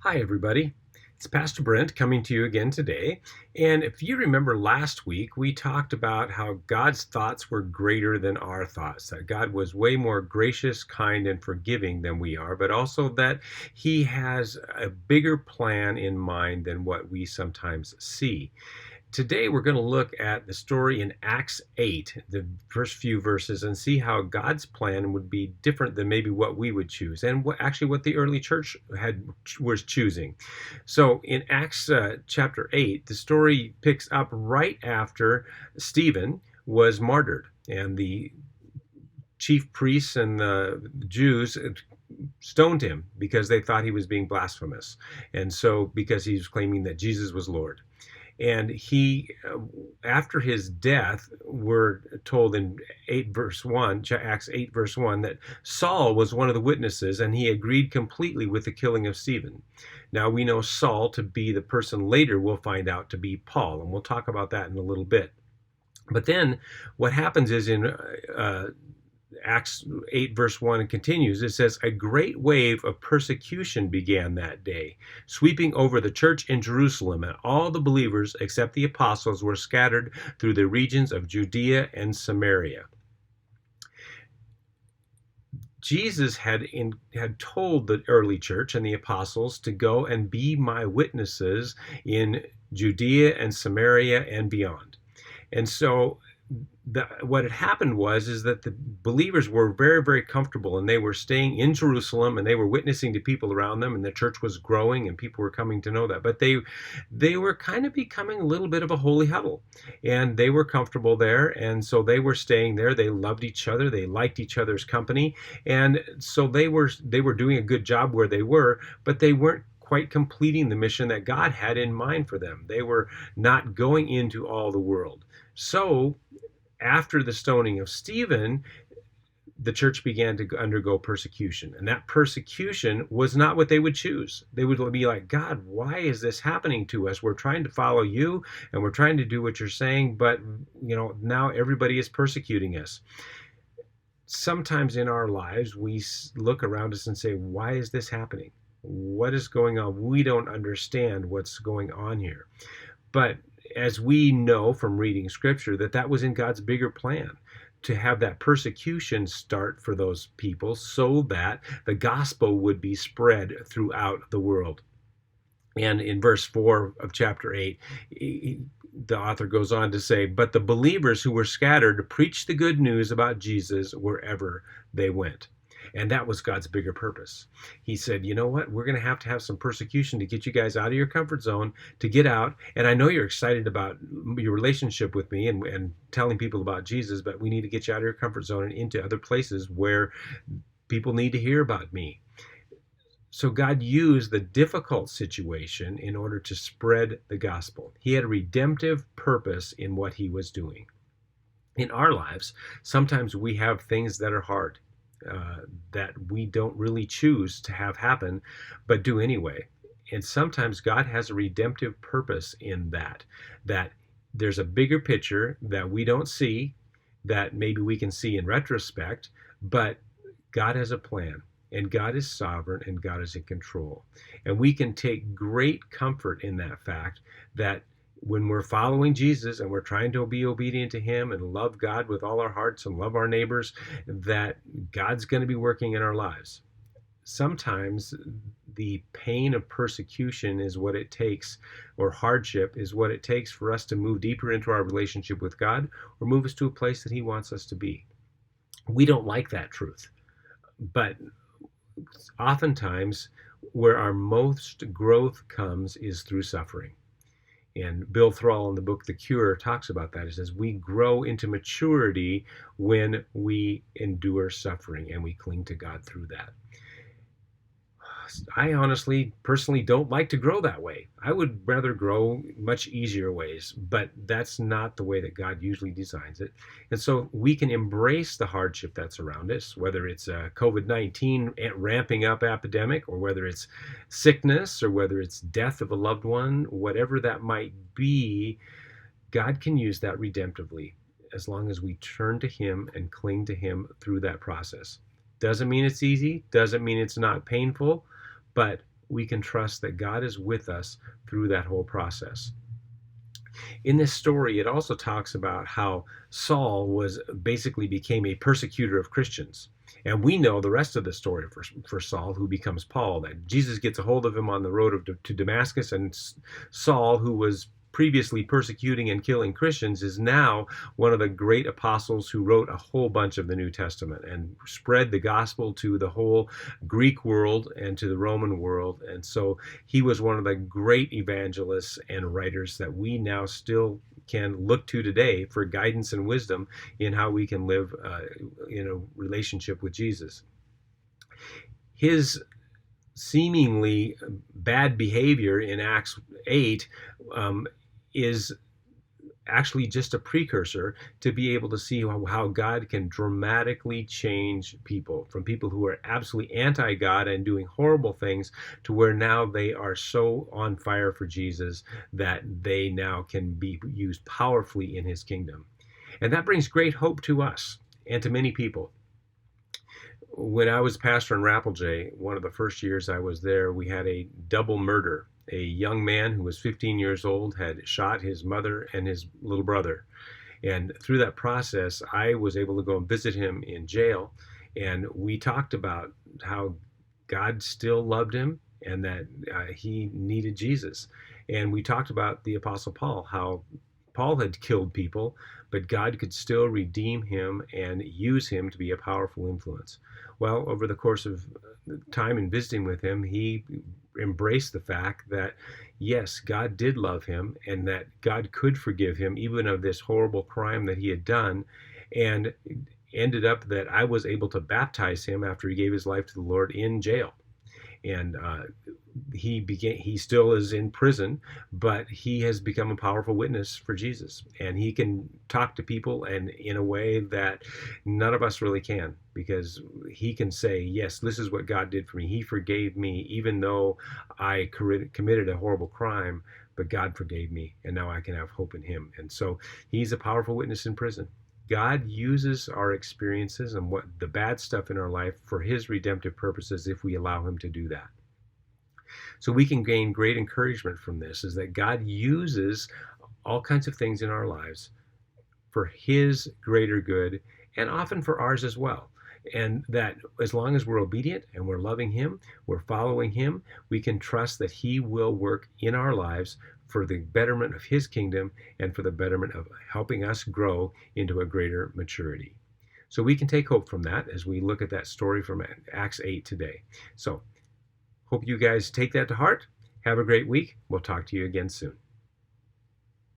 Hi, everybody. It's Pastor Brent coming to you again today. And if you remember last week, we talked about how God's thoughts were greater than our thoughts, that God was way more gracious, kind, and forgiving than we are, but also that He has a bigger plan in mind than what we sometimes see. Today, we're going to look at the story in Acts 8, the first few verses, and see how God's plan would be different than maybe what we would choose, and what the early church was choosing. So, in Acts chapter 8, the story picks up right after Stephen was martyred, and the chief priests and the Jews stoned him because they thought he was being blasphemous, and so because he was claiming that Jesus was Lord. And he, after his death, we're told in 8 verse 1, Acts 8 verse 1, that Saul was one of the witnesses and he agreed completely with the killing of Stephen. Now we know Saul to be the person later we'll find out to be Paul, and we'll talk about that in a little bit. But then what happens is in Acts 8 verse 1 continues, it says, a great wave of persecution began that day, sweeping over the church in Jerusalem, and all the believers except the apostles were scattered through the regions of Judea and Samaria. Jesus had told the early church and the apostles to go and be my witnesses in Judea and Samaria and beyond. And so what had happened is that the believers were very, very comfortable, and they were staying in Jerusalem, and they were witnessing to people around them, and the church was growing, and people were coming to know that. But they were kind of becoming a little bit of a holy huddle, and they were comfortable there, and so they were staying there. They loved each other, they liked each other's company, and so they were doing a good job where they were, but they weren't quite completing the mission that God had in mind for them. They were not going into all the world. So after the stoning of Stephen, the church began to undergo persecution. And that persecution was not what they would choose. They would be like, God, why is this happening to us? We're trying to follow you and we're trying to do what you're saying, but now everybody is persecuting us. Sometimes in our lives, we look around us and say, why is this happening? What is going on? We don't understand what's going on here. But as we know from reading scripture, that was in God's bigger plan, to have that persecution start for those people so that the gospel would be spread throughout the world. And in verse 4 of chapter 8, the author goes on to say, but the believers who were scattered preached the good news about Jesus wherever they went. And that was God's bigger purpose. He said, you know what? We're going to have some persecution to get you guys out of your comfort zone, to get out. And I know you're excited about your relationship with me and telling people about Jesus, but we need to get you out of your comfort zone and into other places where people need to hear about me. So God used the difficult situation in order to spread the gospel. He had a redemptive purpose in what he was doing. In our lives, sometimes we have things that are hard. That we don't really choose to have happen, but do anyway. And sometimes God has a redemptive purpose in that there's a bigger picture that we don't see, that maybe we can see in retrospect, but God has a plan, and God is sovereign, and God is in control. And we can take great comfort in that fact that when we're following Jesus and we're trying to be obedient to him and love God with all our hearts and love our neighbors, that God's going to be working in our lives. Sometimes the pain of persecution is what it takes, or hardship is what it takes for us to move deeper into our relationship with God, or move us to a place that he wants us to be. We don't like that truth, but oftentimes where our most growth comes is through suffering. And Bill Thrall in the book The Cure talks about that. It says we grow into maturity when we endure suffering and we cling to God through that. I honestly, personally don't like to grow that way. I would rather grow much easier ways, but that's not the way that God usually designs it. And so we can embrace the hardship that's around us, whether it's a COVID-19 ramping up epidemic, or whether it's sickness, or whether it's death of a loved one, whatever that might be. God can use that redemptively as long as we turn to him and cling to him through that process. Doesn't mean it's easy, doesn't mean it's not painful, but we can trust that God is with us through that whole process. In this story, it also talks about how Saul was basically became a persecutor of Christians. And we know the rest of the story for Saul, who becomes Paul, that Jesus gets a hold of him on the road to Damascus, and Saul, who was previously persecuting and killing Christians, is now one of the great apostles who wrote a whole bunch of the New Testament and spread the gospel to the whole Greek world and to the Roman world. And so he was one of the great evangelists and writers that we now still can look to today for guidance and wisdom in how we can live in a relationship with Jesus. His seemingly bad behavior in Acts 8 is actually just a precursor to be able to see how God can dramatically change people, from people who are absolutely anti-God and doing horrible things to where now they are so on fire for Jesus that they now can be used powerfully in his kingdom. And that brings great hope to us and to many people. When I was pastor in Rapelje, one of the first years I was there, we had a double murder. A young man who was 15 years old had shot his mother and his little brother. And through that process, I was able to go and visit him in jail. And we talked about how God still loved him and that he needed Jesus. And we talked about the Apostle Paul, how Paul had killed people, but God could still redeem him and use him to be a powerful influence. Well, over the course of time in visiting with him, he embraced the fact that, yes, God did love him and that God could forgive him even of this horrible crime that he had done, and ended up that I was able to baptize him after he gave his life to the Lord in jail. And he still is in prison, but he has become a powerful witness for Jesus, and he can talk to people and in a way that none of us really can, because he can say, yes, this is what God did for me. He forgave me even though I committed a horrible crime, but God forgave me, and now I can have hope in him. And so he's a powerful witness in prison. God uses our experiences and what the bad stuff in our life for his redemptive purposes if we allow him to do that. So we can gain great encouragement from this, is that God uses all kinds of things in our lives for his greater good and often for ours as well. And that as long as we're obedient and we're loving him, we're following him, we can trust that he will work in our lives for the betterment of his kingdom and for the betterment of helping us grow into a greater maturity. So we can take hope from that as we look at that story from Acts 8 today. So hope you guys take that to heart. Have a great week. We'll talk to you again soon.